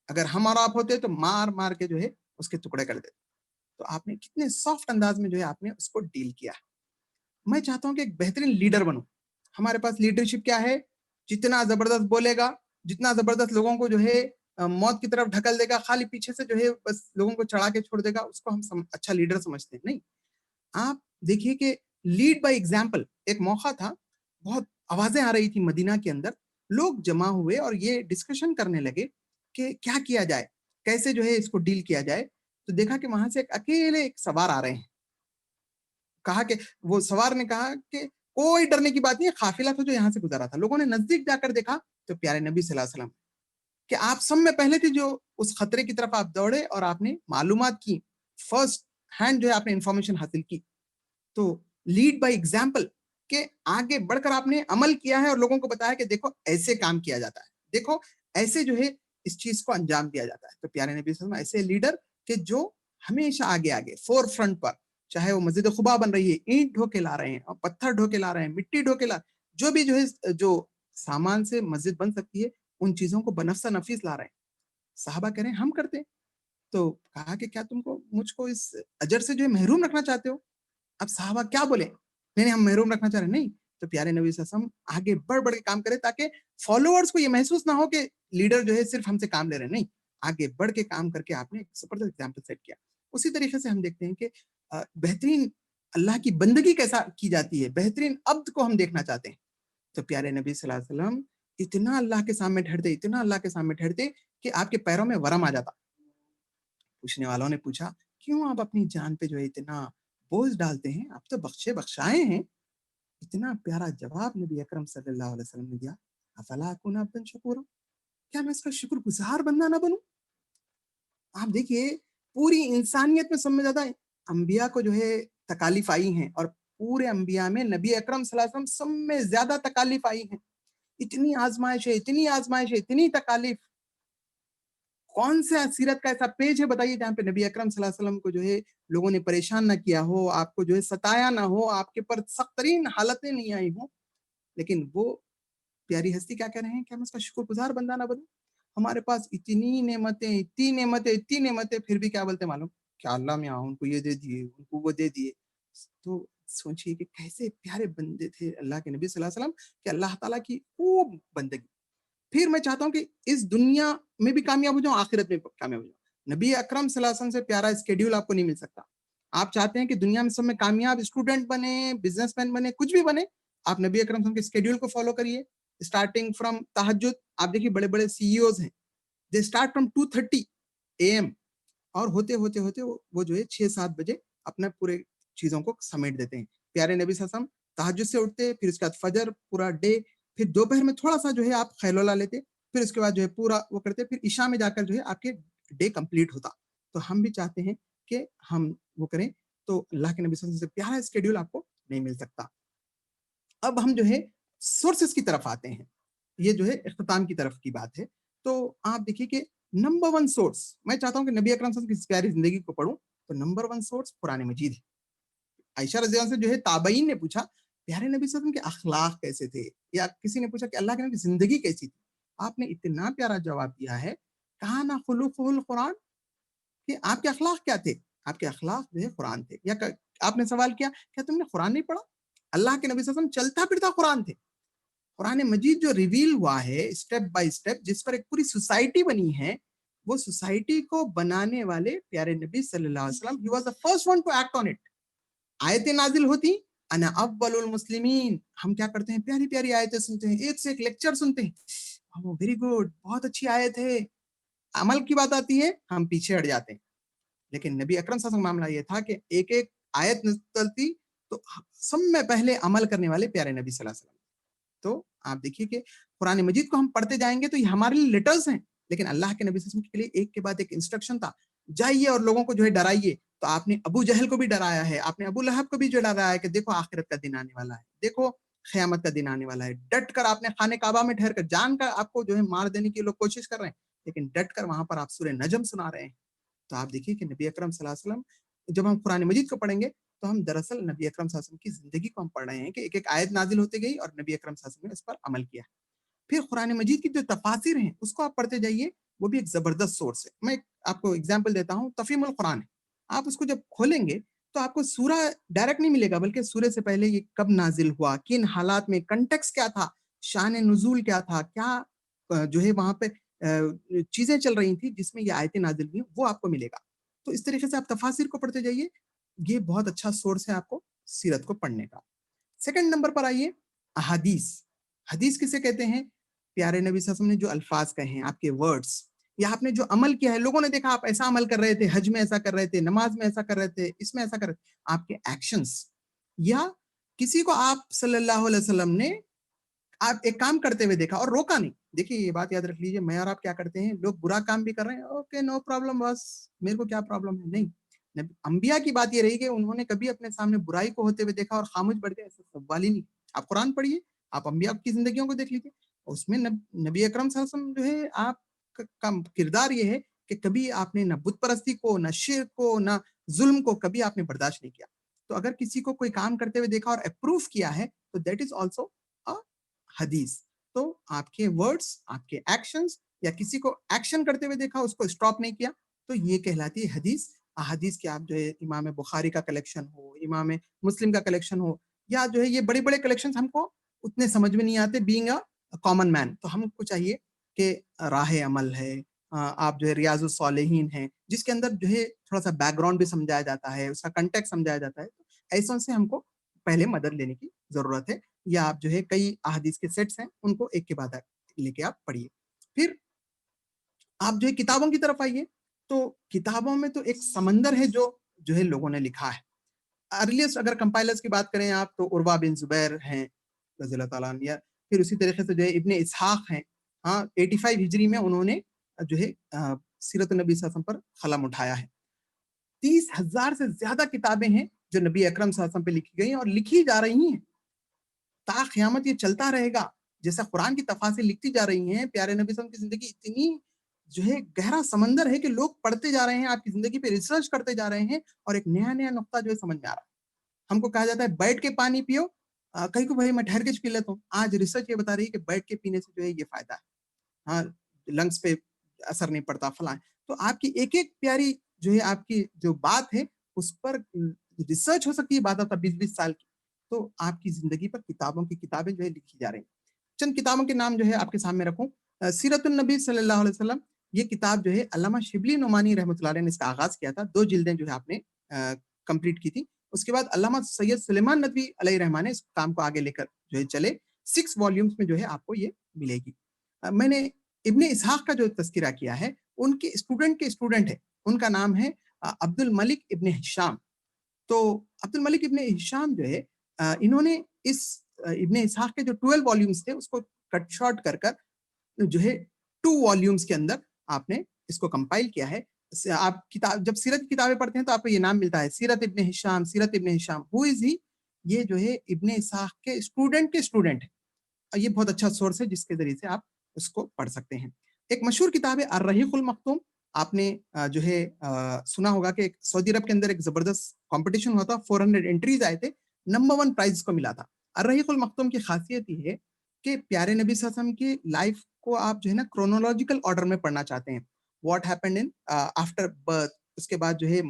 اگر ہم اور آپ ہوتے تو مار مار کے جو ہے اس کے ٹکڑے کر دیتے. تو آپ نے کتنے سافٹ انداز میں جو ہے آپ نے اس کو ڈیل کیا. میں چاہتا ہوں کہ ایک بہترین لیڈر بنوں. ہمارے پاس لیڈرشپ کیا ہے؟ جتنا زبردست بولے گا، جتنا زبردست لوگوں کو جو ہے موت کی طرف ڈھکل دے گا، خالی پیچھے سے جو ہے بس لوگوں کو چڑھا کے چھوڑ دے گا، اس کو ہم اچھا لیڈر سمجھتے ہیں. نہیں، آپ دیکھیے کہ لیڈ بائی ایگزامپل. ایک موقع تھا، بہت آوازیں آ رہی تھی مدینہ کے اندر، لوگ جمع ہوئے اور یہ ڈسکشن کرنے لگے کہ کیا کیا جائے، کیسے جو ہے اس کو ڈیل کیا جائے. تو دیکھا کہ وہاں سے اکیلے ایک سوار آ رہے ہیں. کہا کہ وہ سوار نے کہا کہ کوئی ڈرنے کی بات نہیں ہے، قافلہ تھا جو یہاں سے گزرا تھا. لوگوں نے نزدیک جا کر دیکھا تو پیارے نبی صلی اللہ علیہ وسلم کہ آپ سب میں پہلے تھے جو اس خطرے کی طرف آپ دوڑے اور آپ نے معلومات کی، فرسٹ ہینڈ جو ہے آپ نے انفارمیشن حاصل کی. تو لیڈ بائی ایگزامپل کہ آگے بڑھ کر آپ نے عمل کیا ہے اور لوگوں کو بتایا کہ دیکھو ایسے کام کیا جاتا ہے، دیکھو ایسے جو ہے اس چیز کو انجام دیا جاتا ہے. تو پیارے نبی صلی اللہ علیہ وسلم ایسے لیڈر کہ جو ہمیشہ آگے آگے فور فرنٹ پر، چاہے وہ مسجد قباء بن رہی ہے، اینٹ ڈھو کے لا رہے ہیں اور پتھر ڈھو کے لا رہے ہیں، مٹی ڈھو کے لا، جو بھی جو ہے جو سامان سے مسجد بن سکتی ہے ان چیزوں کو بنفس نفیس لا رہے ہیں. صحابہ کہہ رہے ہیں ہم کرتے ہیں. تو کہا کہ کیا تم کو مجھ کو اس اجر سے جو ہے محروم رکھنا چاہتے ہو؟ اب صحابہ کیا بولے؟ نہیں ہم محروم رکھنا چاہ رہے ہیں. نہیں. تو پیارے نبی صلی اللہ علیہ وسلم آگے بڑھ بڑھ کے کام کرے تاکہ فالوورز کو یہ محسوس نہ ہو کہ لیڈر جو ہے صرف ہم سے کام لے رہے ہیں. نہیں، آگے بڑھ کے کام کر کے آپ نے زبردست ایگزامپل سیٹ کیا. اسی طریقے سے ہم دیکھتے ہیں کہ بہترین اللہ کی بندگی کیسا کی جاتی ہے، بہترین عبد کو ہم دیکھنا چاہتے ہیں. تو پیارے نبی صلی اللہ علیہ وسلم اتنا اللہ کے سامنے ٹھہرتے، اتنا اللہ کے سامنے ٹھہرتے کہ آپ کے پیروں میں ورم آ جاتا. پوچھنے والوں نے پوچھا کیوں آپ اپنی جان پہ جو ہے اتنا بوجھ ڈالتے ہیں، آپ تو بخشے بخشائے ہیں. اتنا پیارا جواب نبی اکرم صلی اللہ علیہ وسلم نے دیا، افلا اکون عبدا شکورا، کیا میں اس کا شکر گزار بندہ نہ بنوں؟ آپ دیکھیے پوری انسانیت میں سب میں زیادہ انبیاء کو جو ہے تکالیف آئی ہیں، اور پورے انبیاء میں نبی اکرم صلی اللہ علیہ وسلم سب میں زیادہ تکالیف آئی ہیں. اتنی آزمائش ہے، اتنی آزمائش ہے، اتنی تکالیف. کون سے سیرت کا ایسا پیج ہے بتائیے جہاں پہ نبی اکرم صلی اللہ علیہ وسلم کو جو ہے لوگوں نے پریشان نہ کیا ہو، آپ کو جو ہے ستایا نہ ہو، آپ کے پر سخت ترین حالتیں نہیں آئی ہوں، لیکن وہ پیاری ہستی کیا کہہ رہے ہیں کہ ہم اس کا شکر گزار بندہ نہ بنوں؟ ہمارے پاس اتنی نعمتیں، اتنی نعمتیں، اتنی نعمتیں، پھر بھی کیا بولتے معلوم؟ کیا اللہ میں ان کو یہ دے دیے، ان کو وہ دے دیے. تو سوچیے کہ کیسے پیارے بندے تھے اللہ کے نبی صلی اللہ علیہ وسلم کہ اللہ تعالیٰ کی خوب بندگی. پھر میں چاہتا ہوں کہ اس دنیا میں بھی کامیاب ہو جاؤں، آخرت میں کامیاب ہو جاؤں. نبی اکرم صلی اللہ علیہ وسلم سے پیارا اسکیڈیول آپ کو نہیں مل سکتا. آپ چاہتے ہیں کہ دنیا میں سب میں کامیاب اسٹوڈنٹ بنے، بزنس مین بنے، کچھ بھی بنے، آپ نبی اکرم صلی اللہ علیہ وسلم کے اسکیڈیول کو فالو کریے. اسٹارٹنگ فرام تہجد، آپ دیکھیے بڑے بڑے سی ای اوز ہیں، دے اسٹارٹ فرام 2:30 AM اور ہوتے ہوتے ہوتے وہ جو ہے 6-7 بجے اپنے پورے چیزوں کو سمیٹ دیتے ہیں. پیارے نبی صلی اللہ علیہ وسلم تہجد سے اٹھتے، پھر اس کے بعد فجر، پورا ڈے، پھر دوپہر میں تھوڑا سا جو ہے آپ خیلولہ لیتے، پھر اس کے بعد جو ہے پورا وہ کرتے، پھر عشاء میں جا کر جو ہے آپ کے ڈے کمپلیٹ ہوتا. تو ہم بھی چاہتے ہیں کہ ہم وہ کریں. تو اللہ کے نبی صلی اللہ علیہ وسلم سے پیارا اسکیڈیول آپ کو نہیں مل سکتا. اب ہم جو ہے سورسز کی طرف آتے ہیں، یہ جو ہے اختتام کی طرف کی بات ہے. تو آپ دیکھیے کہ نمبر 1 سورس، میں چاہتا ہوں کہ نبی اکرم صلی اللہ علیہ وسلم کی پیاری زندگی کو پڑھوں تو نمبر 1 سورس قرآن مجید ہے. عائشہ رضی اللہ عنہا سے جو ہے تابعین نے پوچھا پیارے نبی صلی اللہ علیہ وسلم کے اخلاق کیسے تھے، یا کسی نے پوچھا کہ اللہ کے نبی کی زندگی کیسی تھی. آپ نے اتنا پیارا جواب دیا ہے، کہا نا خلقہ القرآن، کہ آپ کے اخلاق کیا تھے؟ آپ کے اخلاق جو ہے قرآن تھے. یا آپ نے سوال کیا کیا تم نے قرآن نہیں پڑھا؟ اللہ کے نبی صلی اللہ علیہ وسلم چلتا پھرتا قرآن تھے. قرآن مجید جو ریویل ہوا ہے اسٹیپ بائی اسٹیپ، جس پر ایک پوری سوسائٹی بنی ہے، وہ سوسائٹی کو بنانے والے پیارے نبی صلی اللہ علیہ وسلم he was the first one to act on it. آیتیں نازل ہوتی، انا اول المسلمین، ہم کیا کرتے ہیں، پیاری پیاری آیتیں سنتے ہیں، ایک سے ایک لیکچر سنتے ہیں، ویری گڈ، بہت اچھی آیت ہے، عمل کی بات آتی ہے ہم پیچھے ہٹ جاتے ہیں. لیکن نبی اکرم صلی اللہ علیہ وسلم کا معاملہ یہ تھا کہ ایک ایک آیت نزلتی تو سب میں پہلے عمل کرنے والے پیارے نبی صلی اللہ علیہ وسلم. تو آپ دیکھیے کہ قرآن مجید کو ہم پڑھتے جائیں گے تو یہ ہمارے لیے لیٹرز ہیں، لیکن اللہ کے نبی صلی اللہ علیہ وسلم کے لیے ایک کے بعد ایک انسٹرکشن تھا، جائیے اور لوگوں کو جو ہے ڈرائیے. تو آپ نے ابو جہل کو بھی ڈرایا ہے، آپ نے ابو لہب کو بھی جو ڈرایا ہے کہ دیکھو آخرت کا دن آنے والا ہے، دیکھو قیامت کا دن آنے والا ہے. ڈٹ کر آپ نے خانہ کعبہ میں ٹھہر کر، جان کر آپ کو جو ہے مار دینے کی لوگ کوشش کر رہے ہیں، لیکن ڈٹ کر وہاں پر آپ سورہ نجم سنا رہے ہیں. تو آپ دیکھیے کہ نبی اکرم صلی اللہ علیہ وسلم، جب ہم قرآن مجید کو پڑھیں گے تو ہم دراصل نبی اکرم صلی اللہ علیہ وسلم کی زندگی کو ہم پڑھ رہے ہیں کہ ایک ایک آیت نازل ہوتی گئی اور نبی اکرم صلی اللہ علیہ وسلم نے اس پر عمل کیا. پھر قرآن مجید کی جو تفاسیر ہیں اس کو آپ پڑھتے جائیے، وہ بھی ایک زبردست سورس ہے. میں آپ کو اگزامپل دیتا ہوں، تفہیم القرآن ہے. آپ اس کو جب کھولیں گے تو آپ کو سورہ ڈائریکٹ نہیں ملے گا، بلکہ سورہ سے پہلے یہ کب نازل ہوا، کن حالات میں، کنٹیکس کیا تھا، شان نزول کیا تھا، کیا جو ہے وہاں پہ چیزیں چل رہی تھیں جس میں یہ آیتیں نازل ہوئی، وہ آپ کو ملے گا. تو اس طریقے سے آپ تفاسیر کو پڑھتے جائیے، یہ بہت اچھا سورس ہے آپ کو سیرت کو پڑھنے کا. سیکنڈ نمبر پر آئیے، احادیث. حدیث کسے کہتے ہیں؟ پیارے نبی صلی اللہ علیہ وسلم نے جو الفاظ کہے ہیں، آپ کے ورڈز، یا آپ نے جو عمل کیا ہے، لوگوں نے دیکھا آپ ایسا عمل کر رہے تھے، حج میں ایسا کر رہے تھے، نماز میں ایسا کر رہے تھے، اس میں ایسا کر رہے تھے، آپ کے ایکشنز. یا کسی کو آپ صلی اللہ علیہ وسلم نے آپ ایک کام کرتے ہوئے دیکھا اور روکا نہیں. دیکھیے یہ بات یاد رکھ لیجئے، میں اور آپ کیا کرتے ہیں، لوگ برا کام بھی کر رہے ہیں، اوکے نو پرابلم، بس میرے کو کیا پرابلم ہے. نہیں، انبیاء کی بات یہ رہی کہ انہوں نے کبھی اپنے سامنے برائی کو ہوتے ہوئے دیکھا اور خاموش بیٹھ گئے، ایسا سوال ہی نہیں. آپ قرآن پڑھیے، آپ انبیاء کی زندگیوں کو دیکھ لیجیے، اس میں نبی اکرم صلی اللہ علیہ وسلم جو ہے، آپ کا کردار یہ ہے کہ کبھی آپ نے نہ بت پرستی کو، نہ شرک کو، نہ ظلم کو کبھی آپ نے برداشت نہیں کیا. تو اگر کسی کو کوئی کام کرتے ہوئے دیکھا اور اپروو کیا ہے تو دیٹ از آلسو حدیث. تو آپ کے ورڈز، آپ کے ایکشنز، یا کسی کو ایکشن کرتے ہوئے دیکھا اس کو اسٹاپ نہیں کیا، تو یہ کہلاتی ہے حدیث. احادیث کے آپ جو ہے امام بخاری کا کلیکشن ہو، امام مسلم کا کلیکشن ہو، یا جو ہے یہ بڑے بڑے کلیکشنز ہم کو اتنے سمجھ میں نہیں آتے بینگ اے کامن مین. تو ہم کو چاہیے کہ راہ عمل ہے، آپ جو ہے ریاض الصالحین ہیں جس کے اندر جو ہے تھوڑا سا بیک گراؤنڈ بھی سمجھایا جاتا ہے، اس کا کنٹیکٹ سمجھایا جاتا ہے. تو ایسوں سے ہم کو پہلے مدد لینے کی ضرورت ہے. یا آپ جو ہے کئی احادیث کے سیٹس ہیں، ان کو ایک کے بعد لے کے آپ پڑھیے. پھر آپ جو ہے کتابوں کی طرف آئیے، تو کتابوں میں تو ایک سمندر ہے جو ہے لوگوں نے لکھا ہے. ارلیسٹ اگر کمپائلرز کی بات کریں آپ تو عروہ بن زبیر ہیں رضی اللہ تعالیٰ عنہ، یا پھر اسی طریقے سے جو ہے ابن اسحاق ہیں، 85 ہجری میں انہوں نے جو ہے سیرت النبی صلی اللہ علیہ وسلم پر قلم اٹھایا ہے. 30,000 سے زیادہ کتابیں ہیں جو نبی اکرم صلی اللہ علیہ وسلم پہ لکھی گئی ہیں اور لکھی جا رہی ہیں تا قیامت. یہ چلتا رہے گا، جیسا قرآن کی تفاسیر لکھتی جا رہی ہیں. پیارے نبی صلی اللہ علیہ وسلم کی زندگی اتنی جو ہے گہرا سمندر ہے کہ لوگ پڑھتے جا رہے ہیں، آپ کی زندگی پہ ریسرچ کرتے جا رہے ہیں، اور ایک نیا نیا نقطہ جو ہے سمجھ میں آ رہا ہے. ہم کو کہا جاتا ہے بیٹھ کے پانی پیو، کہیں کو بھائی میں ٹھہر کے پی لیتا ہوں. آج ریسرچ یہ بتا رہی ہے کہ بیٹھ کے پینے سے جو ہے یہ فائدہ ہے، لنگس پہ اثر نہیں پڑتا فلاں. تو آپ کی ایک ایک پیاری جو ہے آپ کی جو بات ہے اس پر ریسرچ ہو سکتی ہے بعد 20-20 سال کی. تو آپ کی زندگی پر کتابوں کی کتابیں جو ہے لکھی جا رہی ہیں. چند کتابوں کے نام جو ہے آپ کے سامنے رکھوں. سیرت النبی صلی اللہ علیہ وسلم، یہ کتاب جو ہے علامہ شبلی نعمانی رحمۃ اللہ علیہ نے اس کا آغاز کیا تھا. 2 جلدیں جو ہے آپ نے کمپلیٹ کی تھی. اس کے بعد علامہ سید سلیمان ندوی علیہ رحمٰن نے اس کام کو آگے لے کر جو ہے چلے. 6 والیومز میں جو ہے آپ کو یہ ملے گی. میں نے ابن اسحاق کا جو تذکرہ کیا ہے، ان کے اسٹوڈنٹ ہے، ان کا نام ہے عبد الملک ابن ہشام. تو عبد الملک ابن ہشام جو ہے، انہوں نے اس ابن اسحاق کے جو 12 والیومز تھے اس کو کٹ شارٹ کر جو ہے 2 والیومز کے اندر آپ نے اس کو کمپائل کیا ہے. آپ کتاب جب سیرت کی کتابیں پڑھتے ہیں تو آپ کو یہ نام ملتا ہے، سیرت ابن ہشام، سیرت ابن ہشام. ہو از ہی؟ یہ جو ہے ابن اسحاق کے اسٹوڈنٹ ہے. یہ بہت اچھا سورس ہے جس کے ذریعے سے آپ اس کو پڑھ سکتے ہیں. ایک مشہور کتاب ہے الرحیق المختوم. آپ نے جو ہے سنا ہوگا کہ سعودی عرب کے اندر ایک زبردست کمپٹیشن ہوا تھا، 400 انٹریز آئے تھے، نمبر 1 پرائز کو ملا تھا. الرحیق المختوم کی خاصیت یہ ہے کہ پیارے نبی صلی اللہ علیہ وسلم کی لائف کو آپ جو ہے نا کرونولوجیکل آرڈر میں پڑھنا چاہتے ہیں. What happened in after birth, اس کے بعد جو ہے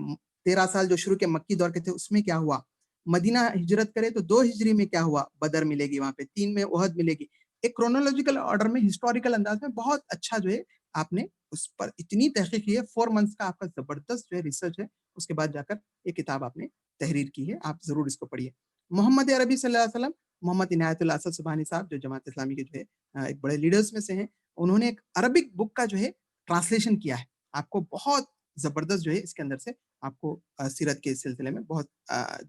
13 سال جو شروع کے مکی دور کے تھے اس میں کیا ہوا، مدینہ ہجرت کرے تو 2 ہجری میں کیا ہوا، بدر ملے گی وہاں پہ، 3 میں احد ملے گی. ایک کرونالوجیکل آرڈر میں ہسٹوریکل انداز میں بہت اچھا جو ہے آپ نے اس پر اتنی تحقیق کی ہے, 4 months کا آپ کا زبردست جو ہے ریسرچ ہے, اس کے بعد جا کر یہ کتاب آپ نے تحریر کی ہے, آپ ضرور اس کو پڑھیے. محمد عربی صلی اللہ علیہ وسلم, محمد عنایت اللہ اسد سبحانی صاحب جو جماعت اسلامی کے جو ہے ایک بڑے لیڈرز میں سے ہیں, انہوں نے ایک عربک بک کا جو ہے ٹرانسلیشن کیا ہے. آپ کو بہت زبردست جو ہے اس کے اندر سے آپ کو سیرت کے سلسلے میں بہت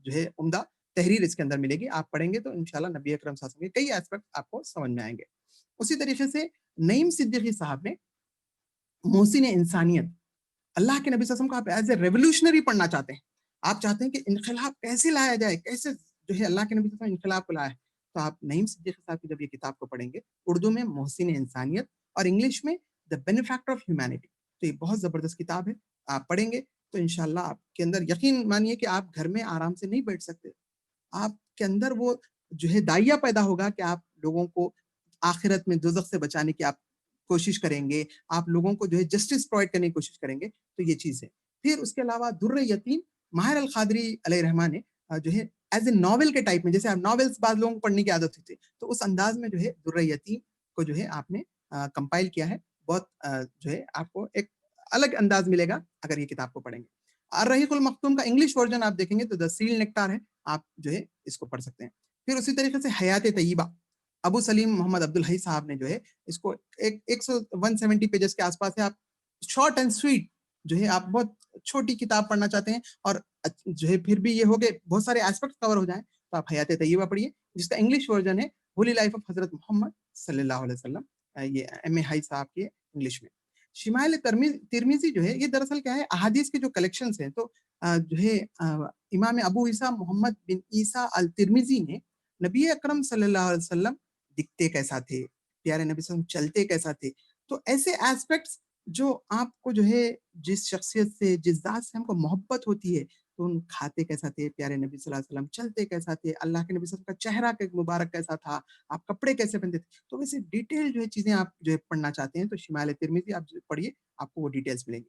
جو ہے عمدہ تحریر اس کے اندر ملے گی. آپ پڑھیں گے تو انشاءاللہ نبی اکرم صلی اللہ علیہ وسلم کے کئی ایسپیکٹ آپ کو سمجھ میں آئیں گے. اسی طریقے سے نعیم صدیقی صاحب نے محسن انسانیت, اللہ کے نبی صلی اللہ علیہ وسلم کو آپ ایز اے ریولوشنری پڑھنا چاہتے ہیں, آپ چاہتے ہیں کہ انقلاب کیسے لایا جائے, کیسے جو ہے اللہ کے نبی صلی اللہ علیہ وسلم انقلاب کو لایا ہے, تو آپ نعیم صدیقی صاحب کی جب یہ کتاب کو پڑھیں گے, اردو میں محسن انسانیت اور انگلش میں دا بینیفیکٹر آف ہیومینٹی, تو یہ بہت زبردست کتاب ہے. آپ پڑھیں گے تو انشاءاللہ آپ کے اندر یقین مانیے کہ آپ گھر میں آرام سے نہیں بیٹھ سکتے, آپ کے اندر وہ جو ہے دائیا پیدا ہوگا کہ آپ لوگوں کو آخرت میں دوزخ سے بچانے کی آپ کوشش کریں گے, آپ لوگوں کو جو ہے جسٹس پرووائڈ کرنے کی کوشش کریں گے. تو یہ چیز ہے. پھر اس کے علاوہ در یتیم ماہر القادری علیہ رحمٰن نے جو ہے ایز اے ناول کے ٹائپ میں, جیسے آپ ناولس بعض لوگوں کو پڑھنے کی عادت ہوتی ہے, تو اس انداز میں جو ہے در یتیم کو جو ہے آپ نے کمپائل کیا ہے. بہت جو ہے آپ کو ایک الگ انداز ملے گا اگر یہ کتاب کو پڑھیں گے. الرحیق المختوم کا انگلش ورژن آپ دیکھیں گے تو دا سیل نیکٹار ہے, آپ جو ہے اس کو پڑھ سکتے ہیں. پھر اسی طریقے سے حیات طیبہ, ابو سلیم محمد عبدالحی صاحب نے جو ہے اس کو 170 پیجز کے آس پاس ہے. آپ شارٹ اینڈ سویٹ جو ہے آپ بہت چھوٹی کتاب پڑھنا چاہتے ہیں اور جو ہے پھر بھی یہ ہو کہ بہت سارے ایسپیکٹ کور ہو جائیں, تو آپ حیات طیبہ پڑھیے, جس کا انگلش ورژن ہے ہولی لائف آف حضرت محمد صلی اللہ علیہ وسلم, یہ ایم اے ہائی صاحب کی انگلش میں. شمائل ترمیزی جو ہے یہ دراصل کیا ہے, احادیث کے جو کلیکشنز ہیں, تو جو ہے امام ابو عیسیٰ محمد بن عیسیٰ الترمیزی نے نبی اکرم صلی اللہ علیہ وسلم دکھتے کیسا تھے, پیارے نبی صلی اللہ علیہ وسلم چلتے کیسا تھے, تو ایسے ایسپیکٹس جو آپ کو جو ہے جس شخصیت سے جس ذات سے ہم کو محبت ہوتی ہے, تو ان کھاتے کیسا تھے پیارے نبی صلی اللہ علیہ وسلم, چلتے کیسا تھے, اللہ کے نبی صلی اللہ علیہ وسلم کا چہرہ مبارک کیسا تھا, آپ کپڑے کیسے پہنتے تھے, تو ویسے ڈیٹیل جو ہے چیزیں آپ جو ہے پڑھنا چاہتے ہیں تو شمائل ترمیزی آپ پڑھیے, آپ کو وہ ڈیٹیلز ملیں گی.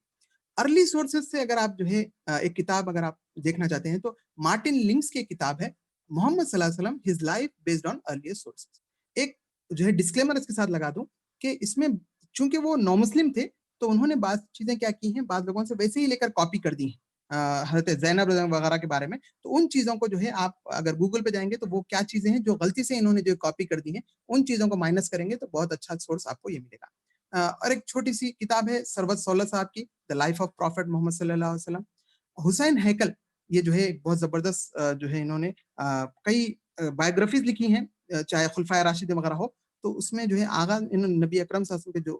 ارلی سورسز سے اگر آپ جو ہے ایک کتاب اگر آپ دیکھنا چاہتے ہیں تو مارٹن لنکس کی کتاب ہے محمد صلی اللہ علیہ وسلم his life based on early sources. ایک جو ہے ڈسکلیمر اس کے ساتھ لگا دوں کہ اس میں چونکہ وہ نو مسلم تھے تو انہوں نے بعض چیزیں کیا کی ہیں, بعض لوگوں سے ویسے ہی لے کر کاپی کر دی ہیں حضرت زینب وغیرہ کے بارے میں. تو ان چیزوں کو جو ہے آپ اگر گوگل پہ جائیں گے تو وہ کیا چیزیں ہیں جو غلطی سے انہوں نے جو کاپی کر دی ہیں, ان چیزوں کو مائنس کریں گے تو بہت اچھا سورس آپ کو یہ ملے گا. اور ایک چھوٹی سی کتاب ہے سروت سولہ صاحب کی, دا لائف آف پروفیٹ محمد صلی اللہ علیہ وسلم. حسین ہیکل یہ جو ہے ایک بہت زبردست جو ہے انہوں نے کئی بایوگرافیز لکھی ہیں, چاہے خلفائے راشدین وغیرہ ہو, تو اس میں جو ہے آغاز انہوں نے نبی اکرم صلی اللہ علیہ وسلم کے جو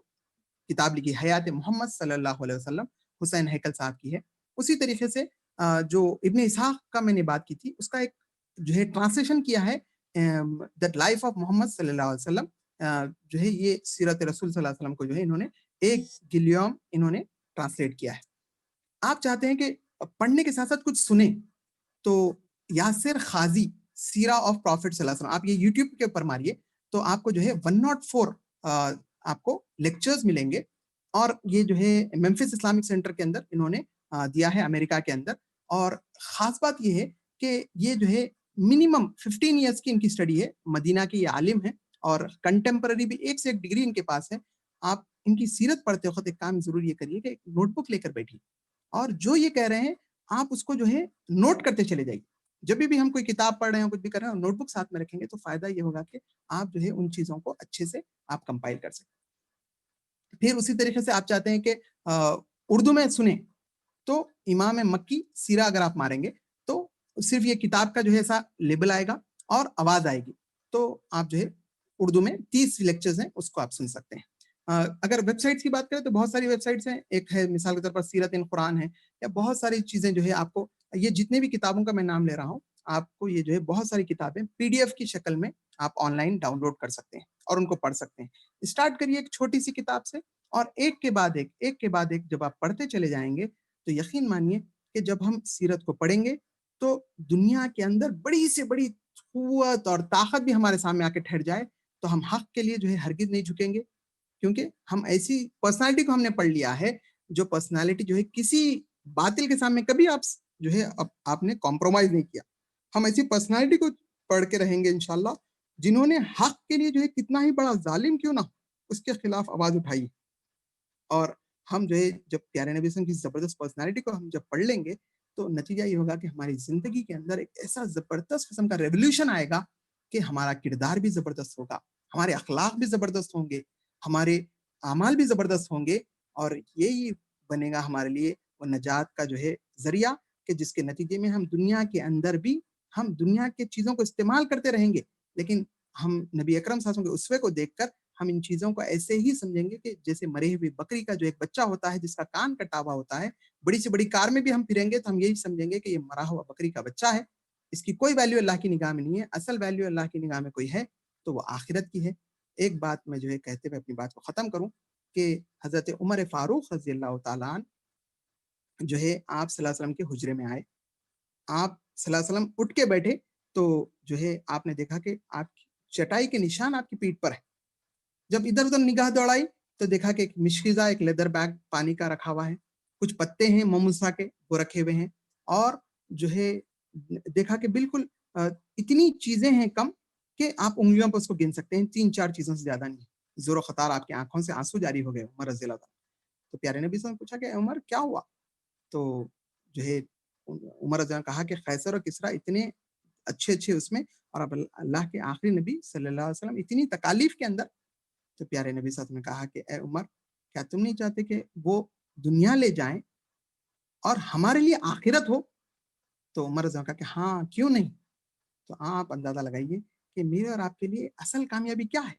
کتاب لکھی حیات محمد صلی اللہ علیہ وسلم حسین ہیکل صاحب کی ہے. اسی طریقے سے جو ابن اسحاق کا میں نے بات کی تھی, اس کا ایک جو ہے ٹرانسلیشن کیا ہے دا لائف آف محمد صلی اللہ علیہ وسلم, جو ہے یہ سیرت رسول صلی اللہ علیہ وسلم کو جو ہے انہوں نے ایک گلیوم انہوں نے ٹرانسلیٹ کیا ہے. آپ چاہتے ہیں کہ پڑھنے کے ساتھ ساتھ کچھ سنیں, تو یاسر خازی سیرہ آف پروفیٹ صلی اللہ علیہ وسلم آپ یہ یوٹیوب کے اوپر ماریے تو آپ کو جو ہے 104 آپ کو لیکچرز ملیں گے, اور یہ جو ہے ممفس اسلامک سینٹر کے اندر انہوں نے دیا ہے امریکہ کے اندر. اور خاص بات یہ ہے کہ یہ جو ہے منیمم 15 ایئرس کی ان کی اسٹڈی ہے, مدینہ کے یہ عالم ہیں اور کنٹمپرری بھی ایک سے ایک ڈگری ان کے پاس ہے. آپ ان کی سیرت پڑھتے وقت ایک کام ضرور یہ کریے کہ ایک نوٹ بک لے کر بیٹھیے, اور جو یہ کہہ رہے ہیں آپ اس کو جو ہے نوٹ کرتے چلے جائیے. جب بھی ہم کوئی کتاب پڑھ رہے ہیں کچھ بھی کر رہے ہیں نوٹ بک ساتھ میں رکھیں گے تو فائدہ یہ ہوگا کہ آپ جو ہے ان چیزوں کو اچھے سے آپ کمپائل کر سکیں. پھر اسی طریقے سے آپ چاہتے ہیں کہ اردو میں سنیں تو امام مکی سیرہ اگر آپ ماریں گے تو صرف یہ کتاب کا جو ہے ایسا لیبل آئے گا اور آواز آئے گی, تو آپ جو ہے اردو میں 30 لیکچرز ہیں اس کو آپ سن سکتے ہیں. اگر ویب سائٹس کی بات کریں تو بہت ساری ویب سائٹس ہیں, ایک ہے مثال کے طور پر سیرت قرآن ہے, یا بہت ساری چیزیں جو ہے آپ کو یہ جتنے بھی کتابوں کا میں نام لے رہا ہوں آپ کو یہ جو ہے بہت ساری کتابیں PDF کی شکل میں آپ آن لائن ڈاؤن لوڈ کر سکتے ہیں اور ان کو پڑھ سکتے ہیں. اسٹارٹ کریے ایک چھوٹی سی کتاب سے, اور ایک کے بعد ایک جب آپ پڑھتے چلے جائیں گے تو یقین مانیے کہ جب ہم سیرت کو پڑھیں گے تو دنیا کے اندر بڑی سے بڑی قوت اور طاقت بھی ہمارے سامنے آ کے ٹھہر جائے تو ہم حق کے لیے جو ہے ہرگز نہیں جھکیں گے, کیونکہ ہم ایسی پرسنالٹی کو ہم نے پڑھ لیا ہے جو پرسنالٹی جو ہے کسی باطل کے سامنے کبھی آپ جو ہے آپ نے کمپرومائز نہیں کیا. ہم ایسی پرسنالٹی کو پڑھ کے رہیں گے انشاءاللہ جنہوں نے حق کے لیے جو ہے کتنا ہی بڑا ظالم کیوں نہ ہو اس کے خلاف آواز اٹھائی. اور ہم جو ہے جب پیارے نبی صلی اللہ علیہ وسلم کی زبردست پرسنالٹی کو ہم جب پڑھ لیں گے تو نتیجہ یہ ہوگا کہ ہماری زندگی کے اندر ایک ایسا زبردست قسم کا ریولیوشن آئے گا کہ ہمارا کردار بھی زبردست ہوگا, ہمارے اخلاق بھی زبردست ہوں گے, ہمارے اعمال بھی زبردست ہوں گے, اور یہی بنے گا ہمارے لیے وہ نجات کا جو ہے ذریعہ کہ جس کے نتیجے میں ہم دنیا کے اندر بھی ہم دنیا کے چیزوں کو استعمال کرتے رہیں گے, لیکن ہم نبی اکرم صلی اللہ علیہ وسلم کے اسوے کو دیکھ کر ہم ان چیزوں کو ایسے ہی سمجھیں گے کہ جیسے مرے ہوئی بکری کا جو ایک بچہ ہوتا ہے جس کا کان کٹا ہوا ہوتا ہے, بڑی سے بڑی کار میں بھی ہم پھریں گے تو ہم یہی سمجھیں گے کہ یہ مرا ہوا بکری کا بچہ ہے, اس کی کوئی ویلیو اللہ کی نگاہ میں نہیں ہے. اصل ویلیو اللہ کی نگاہ میں کوئی ہے تو وہ آخرت کی ہے. ایک بات میں جو ہے کہتے ہوئے اپنی بات کو ختم کروں کہ حضرت عمر فاروق رضی اللہ تعالیٰ عنہ جو ہے آپ صلی اللہ علیہ وسلم کے حجرے میں آئے, آپ صلی اللہ علیہ وسلم اٹھ کے بیٹھے تو جو ہے آپ نے دیکھا کہ آپ کی چٹائی کے نشان آپ کی پیٹھ پر ہے. جب ادھر ادھر نگاہ دوڑائی تو دیکھا کہ ایک مشکیزہ ایک لیدر بیگ پانی کا رکھا ہوا ہے, کچھ پتے ہیں موموسا کے وہ رکھے ہوئے ہیں, اور جو ہے دیکھا کہ بالکل اتنی چیزیں ہیں کم کہ آپ انگلیوں پر اس کو گن سکتے ہیں, 3-4 چیزوں سے زیادہ نہیں. زور و خطار آپ کی آنکھوں سے آنسو جاری ہو گئے عمر رضی اللہ تعالیٰ. تو پیارے نبی صلی اللہ علیہ وسلم نے پوچھا کہ عمر کیا ہوا؟ تو جو ہے عمر رضی اللہ نے کہا کہ قیصر اور کسریٰ اتنے اچھے اس میں, اور اب اللہ کے آخری نبی صلی اللہ علیہ وسلم اتنی تکالیف کے اندر. تو پیارے نبی صلی اللہ علیہ وسلم نے کہا کہ اے عمر کیا تم نہیں چاہتے کہ وہ دنیا لے جائیں اور ہمارے لیے آخرت ہو؟ تو عمر رضی اللہ نے کہا کہ ہاں کیوں نہیں. تو آپ اندازہ لگائیے کہ میرے اور آپ کے لیے اصل کامیابی کیا ہے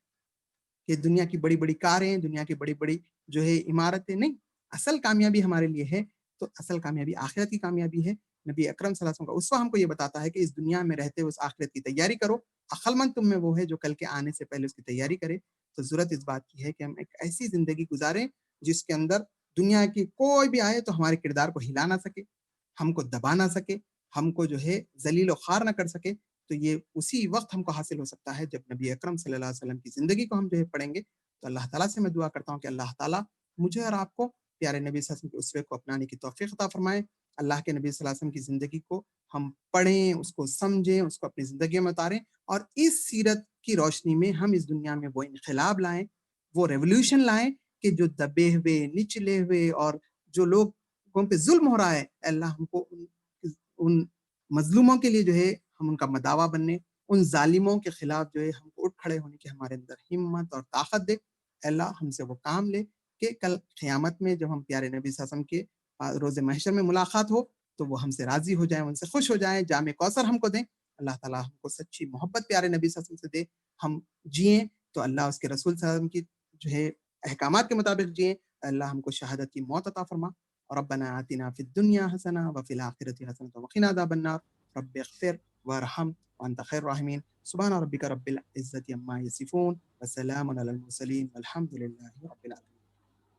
کہ دنیا کی بڑی بڑی کاریں, دنیا کی بڑی بڑی جو ہے عمارتیں نہیں. اصل کامیابی ہمارے لیے ہے تو اصل کامیابی آخرت کی کامیابی ہے. نبی اکرم صلی اللہ علیہ وسلم کا اسوہ ہم کو یہ بتاتا ہے کہ اس دنیا میں رہتے ہوئے اس آخرت کی تیاری کرو. عقل مند تم میں وہ ہے جو کل کے آنے سے پہلے اس کی تیاری کرے. تو ضرورت اس بات کی ہے کہ ہم ایک ایسی زندگی گزاریں جس کے اندر دنیا کی کوئی بھی آئے تو ہمارے کردار کو ہلا نہ سکے, ہم کو دبا نہ سکے, ہم کو جو ہے ذلیل و خوار نہ کر سکے. تو یہ اسی وقت ہم کو حاصل ہو سکتا ہے جب نبی اکرم صلی اللہ علیہ وسلم کی زندگی کو ہم جو ہے پڑھیں گے. تو اللہ تعالیٰ سے میں دعا کرتا ہوں کہ اللہ تعالیٰ مجھے اور آپ کو پیارے نبی صلی اللہ علیہ وسلم کے اسوے کو اپنانے کی توفیق عطا فرمائے. اللہ کے نبی صلی اللہ علیہ وسلم کی زندگی کو ہم پڑھیں, اس کو سمجھیں, اس کو اپنی زندگی میں اتاریں, اور اس سیرت کی روشنی میں ہم اس دنیا میں وہ انقلاب لائیں, وہ ریولوشن لائیں کہ جو دبے ہوئے, نچلے ہوئے اور جو لوگوں پہ ظلم ہو رہا ہے, اللہ ہم کو ان مظلوموں کے لیے جو ہے ہم ان کا مداوا بننے, ان ظالموں کے خلاف جو ہے ہم کو اٹھ کھڑے ہونے کی ہمارے اندر ہمت اور طاقت دے. اللہ ہم سے وہ کام لے کہ کل قیامت میں جب ہم پیارے نبی صلی اللہ علیہ وسلم کے روز محشر میں ملاقات ہو تو وہ ہم سے راضی ہو جائیں, ان سے خوش ہو جائیں, جام کوثر ہم کو دیں. اللہ تعالیٰ ہم کو سچی محبت پیارے نبی صلی اللہ علیہ وسلم سے دے, ہم جئیں تو اللہ اس کے رسول صلی اللہ علیہ وسلم کی جو ہے احکامات کے مطابق جئیں. اللہ ہم کو شہادت کی موت عطا فرما. ربنا آتنا فی الدنیا حسنہ وفی الآخرۃ حسنۃ وقنا عذاب النار. رب اغفر وارحم وانت خیر الراحمین. سبحان ربک رب العزة عما یصفون وسلام علی المرسلین والحمد للہ رب العالمین.